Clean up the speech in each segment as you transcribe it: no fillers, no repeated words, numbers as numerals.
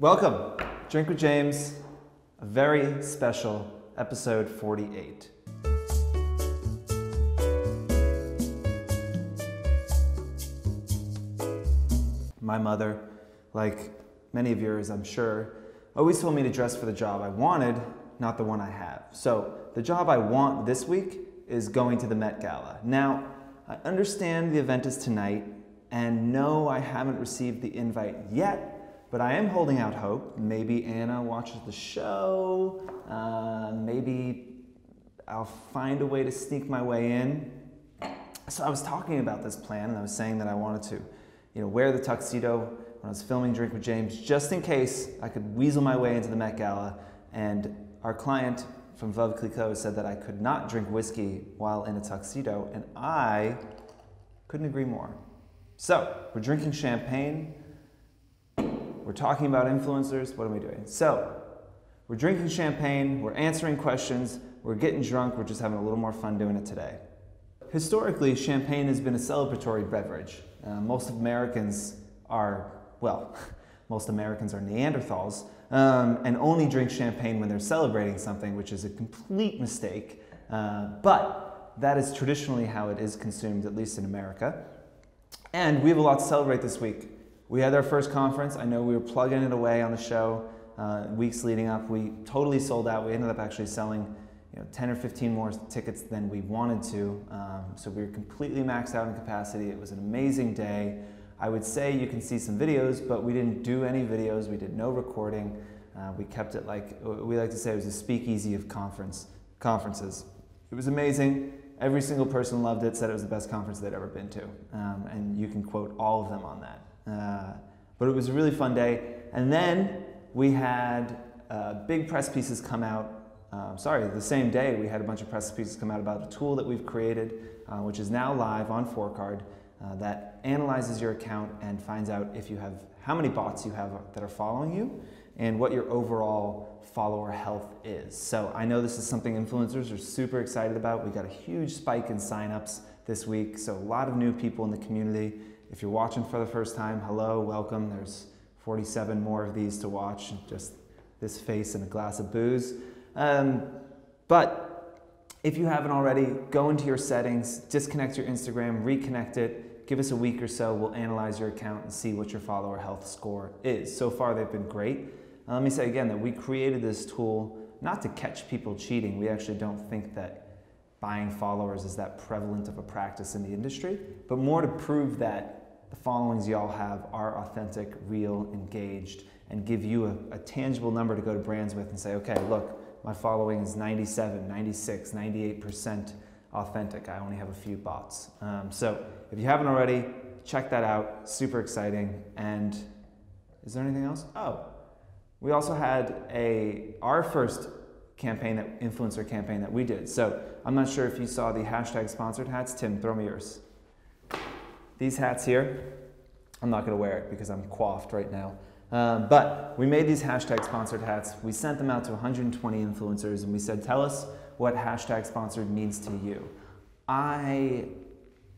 Welcome, Drink with James, a very special episode 48. My mother, like many of yours I'm sure, always told me to dress for the job I wanted, not the one I have. So the job I want this week is going to the Met Gala. Now, I understand the event is tonight, and no, I haven't received the invite yet, but I am holding out hope. Maybe Anna watches the show, maybe I'll find a way to sneak my way in. So I was talking about this plan, and I was saying that I wanted to wear the tuxedo when I was filming Drink with James, just in case I could weasel my way into the Met Gala. And our client from Veuve Clicquot said that I could not drink whiskey while in a tuxedo, and I couldn't agree more. So, we're drinking champagne, we're talking about influencers, what are we doing? So, we're drinking champagne, we're answering questions, we're getting drunk, we're just having a little more fun doing it today. Historically, champagne has been a celebratory beverage. Most Americans are Neanderthals and only drink champagne when they're celebrating something, which is a complete mistake. But that is traditionally how it is consumed, at least in America. And we have a lot to celebrate this week. We had our first conference. I know we were plugging it away on the show weeks leading up. We totally sold out. We ended up actually selling 10 or 15 more tickets than we wanted to. So we were completely maxed out in capacity. It was an amazing day. I would say you can see some videos, but we didn't do any videos. We did no recording. We kept it like, we like to say it was a speakeasy of conferences. It was amazing. Every single person loved it, said it was the best conference they'd ever been to. And you can quote all of them on that. But it was a really fun day. And then we had big press pieces come out. The same day we had a bunch of press pieces come out about a tool that we've created, which is now live on 4Card, that analyzes your account and finds out if you have how many bots you have that are following you and what your overall follower health is. So I know this is something influencers are super excited about. We got a huge spike in signups this week, so a lot of new people in the community. If you're watching for the first time, hello, welcome. There's 47 more of these to watch, just this face and a glass of booze. But if you haven't already, go into your settings, disconnect your Instagram, reconnect it, give us a week or so, we'll analyze your account and see what your follower health score is. So far they've been great. Let me say again that we created this tool not to catch people cheating. We actually don't think that buying followers is that prevalent of a practice in the industry, but more to prove that the followings y'all have are authentic, real, engaged, and give you a tangible number to go to brands with and say, okay, look, my following is 97, 96, 98% authentic. I only have a few bots. So if you haven't already, check that out. Super exciting. And is there anything else? Oh, we also had our first campaign, influencer campaign that we did. So I'm not sure if you saw the hashtag sponsored hats. Tim, throw me yours. These hats here, I'm not gonna wear it because I'm coiffed right now. But we made these hashtag sponsored hats. We sent them out to 120 influencers and we said, tell us what hashtag sponsored means to you. I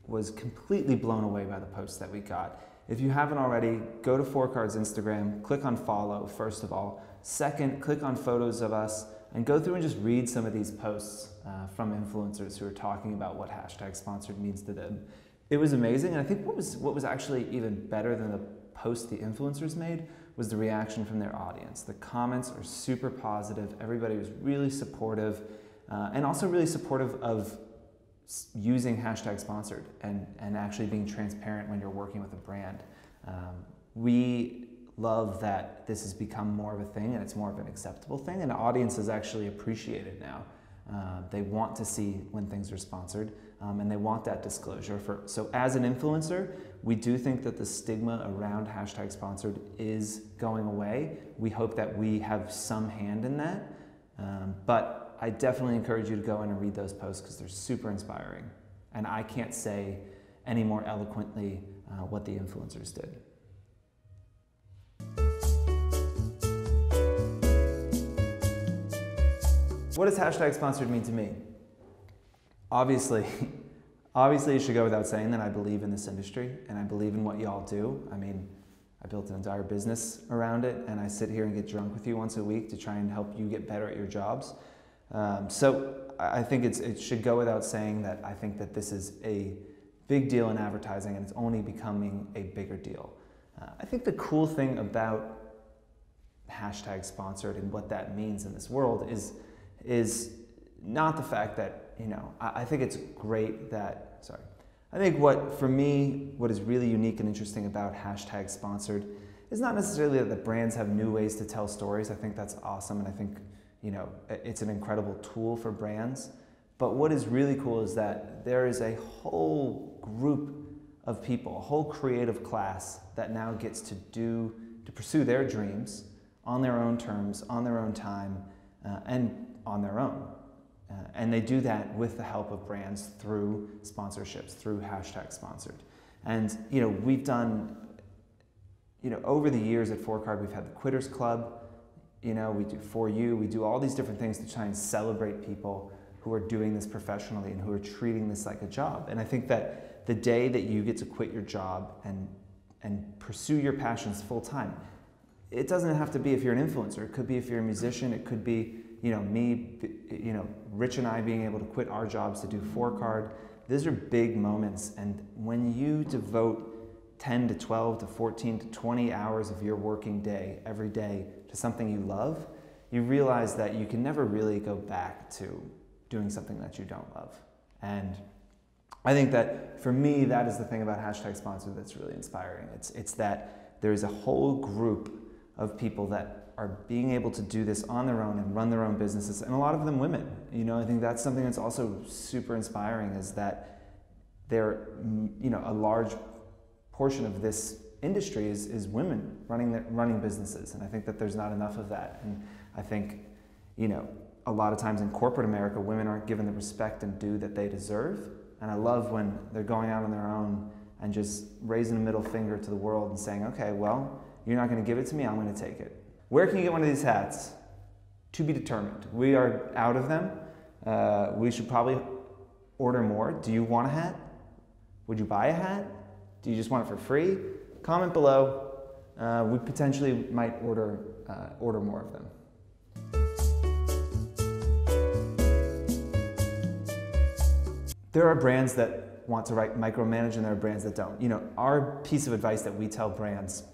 was completely blown away by the posts that we got. If you haven't already, go to 4Card's Instagram, click on follow, first of all. Second, click on photos of us and go through and just read some of these posts from influencers who are talking about what hashtag sponsored means to them. It was amazing, and I think what was actually even better than the post the influencers made was the reaction from their audience. The comments are super positive. Everybody was really supportive and also really supportive of using hashtag sponsored and actually being transparent when you're working with a brand. We love that this has become more of a thing and it's more of an acceptable thing, and audiences actually appreciate it now. They want to see when things are sponsored and they want that disclosure. So as an influencer, we do think that the stigma around hashtag sponsored is going away. We hope that we have some hand in that, but I definitely encourage you to go in and read those posts because they're super inspiring. And I can't say any more eloquently what the influencers did. What does hashtag sponsored mean to me? Obviously, it should go without saying that I believe in this industry and I believe in what y'all do. I mean, I built an entire business around it, and I sit here and get drunk with you once a week to try and help you get better at your jobs. So I think it should go without saying that I think that this is a big deal in advertising, and it's only becoming a bigger deal. I think the cool thing about hashtag sponsored and what that means in this world is not the fact that, I think it's great that, I think for me, what is really unique and interesting about hashtag sponsored is not necessarily that the brands have new ways to tell stories. I think that's awesome, and I think, it's an incredible tool for brands. But what is really cool is that there is a whole group of people, a whole creative class that now gets to pursue their dreams on their own terms, on their own time, and on their own. And they do that with the help of brands through sponsorships, through hashtag sponsored. And we've done, over the years at 4Card, we've had the Quitters Club, we do For You, we do all these different things to try and celebrate people who are doing this professionally and who are treating this like a job. And I think that the day that you get to quit your job and pursue your passions full time, it doesn't have to be if you're an influencer. It could be if you're a musician. It could be, me, Rich and I being able to quit our jobs to do 4Card. These are big moments. And when you devote 10 to 12 to 14 to 20 hours of your working day every day to something you love, you realize that you can never really go back to doing something that you don't love. And I think that for me, that is the thing about hashtag sponsored that's really inspiring. It's that there is a whole group of people that are being able to do this on their own and run their own businesses, and a lot of them women. I think that's something that's also super inspiring, is that they're, a large portion of this industry is women running businesses, and I think that there's not enough of that. And I think, a lot of times in corporate America, women aren't given the respect and due that they deserve. And I love when they're going out on their own and just raising a middle finger to the world and saying, okay, well, you're not going to give it to me, I'm going to take it. Where can you get one of these hats? To be determined. We are out of them. We should probably order more. Do you want a hat? Would you buy a hat? Do you just want it for free? Comment below. We potentially might order more of them. There are brands that want to micromanage, and there are brands that don't. Our piece of advice that we tell brands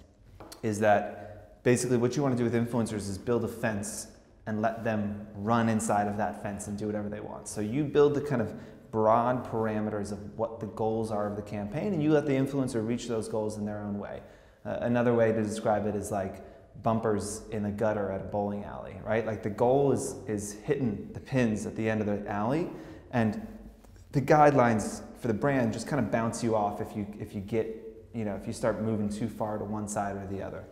is that basically what you want to do with influencers is build a fence and let them run inside of that fence and do whatever they want. So you build the kind of broad parameters of what the goals are of the campaign, and you let the influencer reach those goals in their own way. Another way to describe it is like bumpers in a gutter at a bowling alley, right? Like the goal is hitting the pins at the end of the alley, and the guidelines for the brand just kind of bounce you off if you start moving too far to one side or the other.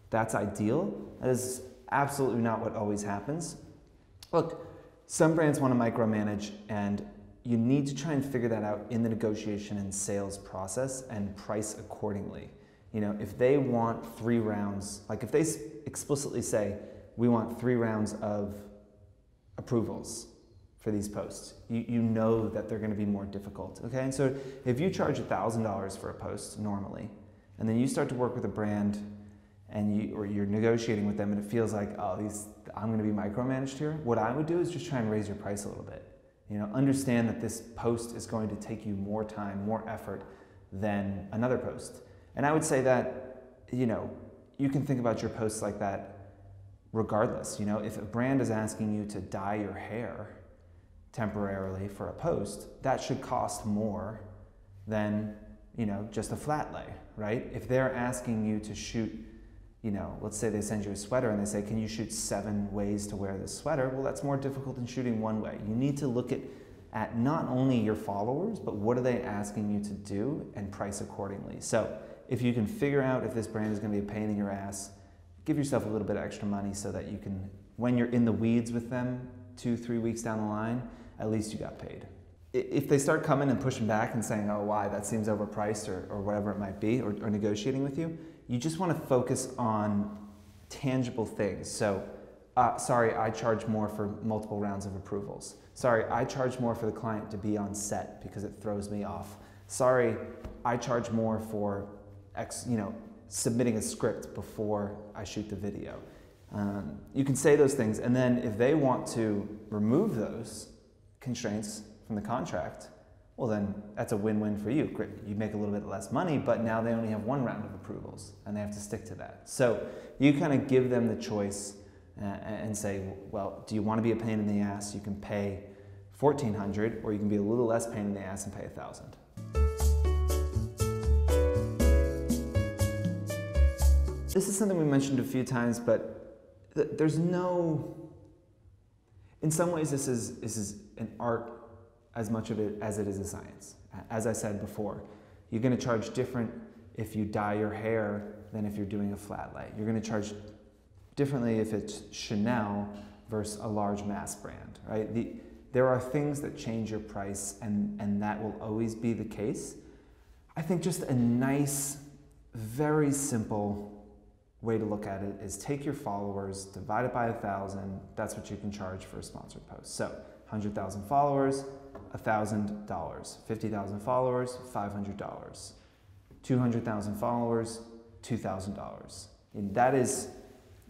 That's ideal. That is absolutely not what always happens. Look, some brands want to micromanage, and you need to try and figure that out in the negotiation and sales process and price accordingly. If they want 3 rounds, like if they explicitly say, we want 3 rounds of approvals for these posts, you know that they're going to be more difficult, okay? And so if you charge $1,000 for a post normally, and then you start to work with a brand and you're negotiating with them and it feels like, oh, I'm going to be micromanaged here, what I would do is just try and raise your price a little bit. Understand that this post is going to take you more time, more effort than another post. And I would say that, you can think about your posts like that regardless. If a brand is asking you to dye your hair temporarily for a post, that should cost more than, just a flat lay, right? If they're asking you to shoot, let's say they send you a sweater and they say, can you shoot 7 ways to wear this sweater? Well, that's more difficult than shooting 1 way. You need to look at not only your followers, but what are they asking you to do, and price accordingly. So if you can figure out if this brand is going to be a pain in your ass, give yourself a little bit of extra money so that you can, when you're in the weeds with them 2-3 weeks down the line, at least you got paid. If they start coming and pushing back and saying, oh, why, that seems overpriced, or whatever it might be, or negotiating with you, you just want to focus on tangible things. So, sorry, I charge more for multiple rounds of approvals. Sorry, I charge more for the client to be on set because it throws me off. Sorry, I charge more for submitting a script before I shoot the video. You can say those things, and then if they want to remove those constraints from the contract, well then that's a win-win for you. Great. You make a little bit less money, but now they only have one round of approvals and they have to stick to that. So you kind of give them the choice and say, well, do you want to be a pain in the ass? You can pay $1,400, or you can be a little less pain in the ass and pay $1,000. This is something we mentioned a few times, but there's no, in some ways this is an art as much of it as it is a science. As I said before, you're going to charge different if you dye your hair than if you're doing a flat lay. You're going to charge differently if it's Chanel versus a large mass brand, right? There are things that change your price, and that will always be the case. I think just a nice, very simple way to look at it is take your followers, divide it by 1,000, that's what you can charge for a sponsored post. So 100,000 followers, $1,000. 50,000 followers, $500. 200,000 followers, $2,000. And that is,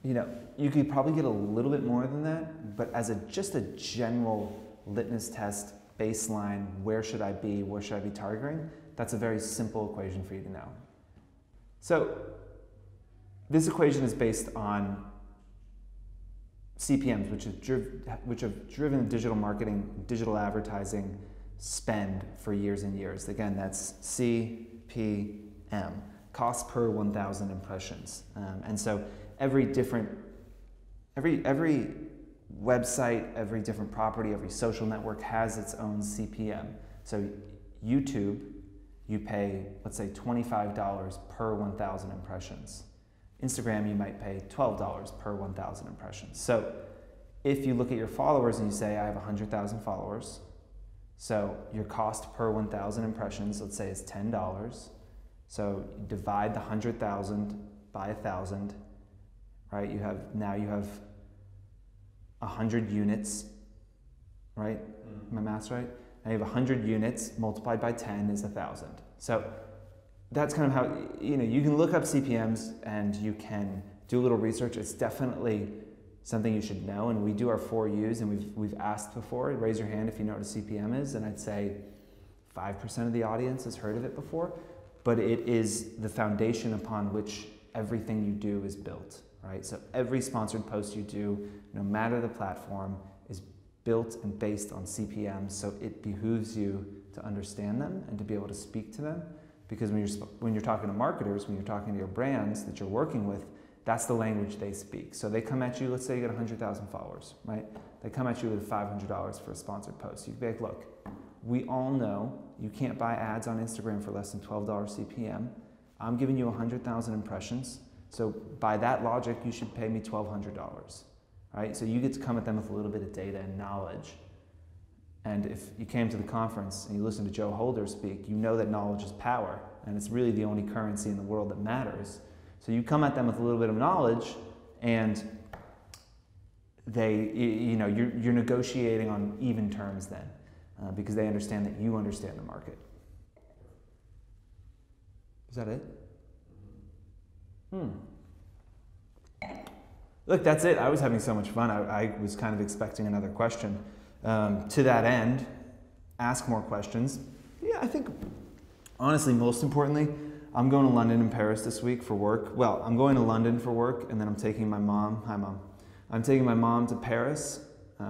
you could probably get a little bit more than that, but as just a general litmus test baseline, where should I be targeting? That's a very simple equation for you to know. So this equation is based on CPMs, which have driven digital marketing, digital advertising spend for years and years. Again, that's CPM, cost per 1,000 impressions. And so every website, every different property, every social network has its own CPM. So YouTube, you pay, let's say, $25 per 1,000 impressions. Instagram, you might pay $12 per 1,000 impressions. So if you look at your followers and you say, I have 100,000 followers, so your cost per 1,000 impressions, let's say, is $10. So you divide the 100,000 by 1,000, right? Now you have 100 units, right? My math's right? Now you have 100 units multiplied by 10 is 1,000. So that's kind of how, you can look up CPMs and you can do a little research. It's definitely something you should know, and we do our 4 U's, and we've asked before, raise your hand if you know what a CPM is, and I'd say 5% of the audience has heard of it before, but it is the foundation upon which everything you do is built, right? So every sponsored post you do, no matter the platform, is built and based on CPMs, so it behooves you to understand them and to be able to speak to them. Because when you're talking to marketers, when you're talking to your brands that you're working with, that's the language they speak. So they come at you, let's say you get 100,000 followers, right? They come at you with $500 for a sponsored post. You'd be like, look, we all know you can't buy ads on Instagram for less than $12 CPM. I'm giving you 100,000 impressions. So by that logic, you should pay me $1,200, right? So you get to come at them with a little bit of data and knowledge. And if you came to the conference and you listened to Joe Holder speak, you know that knowledge is power, and it's really the only currency in the world that matters. So you come at them with a little bit of knowledge, and you're negotiating on even terms then, because they understand that you understand the market. Is that it? Look, that's it. I was having so much fun. I was kind of expecting another question. To that end, ask more questions. Yeah, I think, honestly, most importantly, I'm going to London and Paris this week for work. Well, I'm going to London for work, and then I'm taking my mom. Hi, Mom. I'm taking my mom to Paris.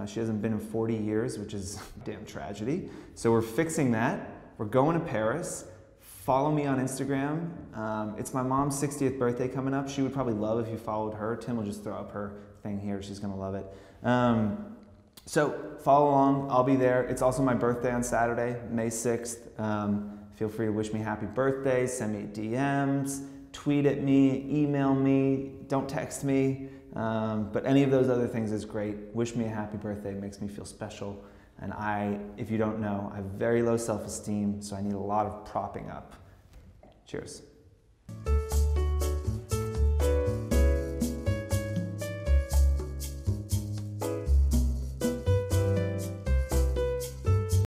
She hasn't been in 40 years, which is a damn tragedy. So we're fixing that. We're going to Paris. Follow me on Instagram. It's my mom's 60th birthday coming up. She would probably love if you followed her. Tim will just throw up her thing here. She's going to love it. So follow along. I'll be there. It's also my birthday on Saturday, May 6th. Feel free to wish me happy birthday. Send me DMs. Tweet at me. Email me. Don't text me. But any of those other things is great. Wish me a happy birthday. It makes me feel special. And if you don't know, I have very low self-esteem, so I need a lot of propping up. Cheers.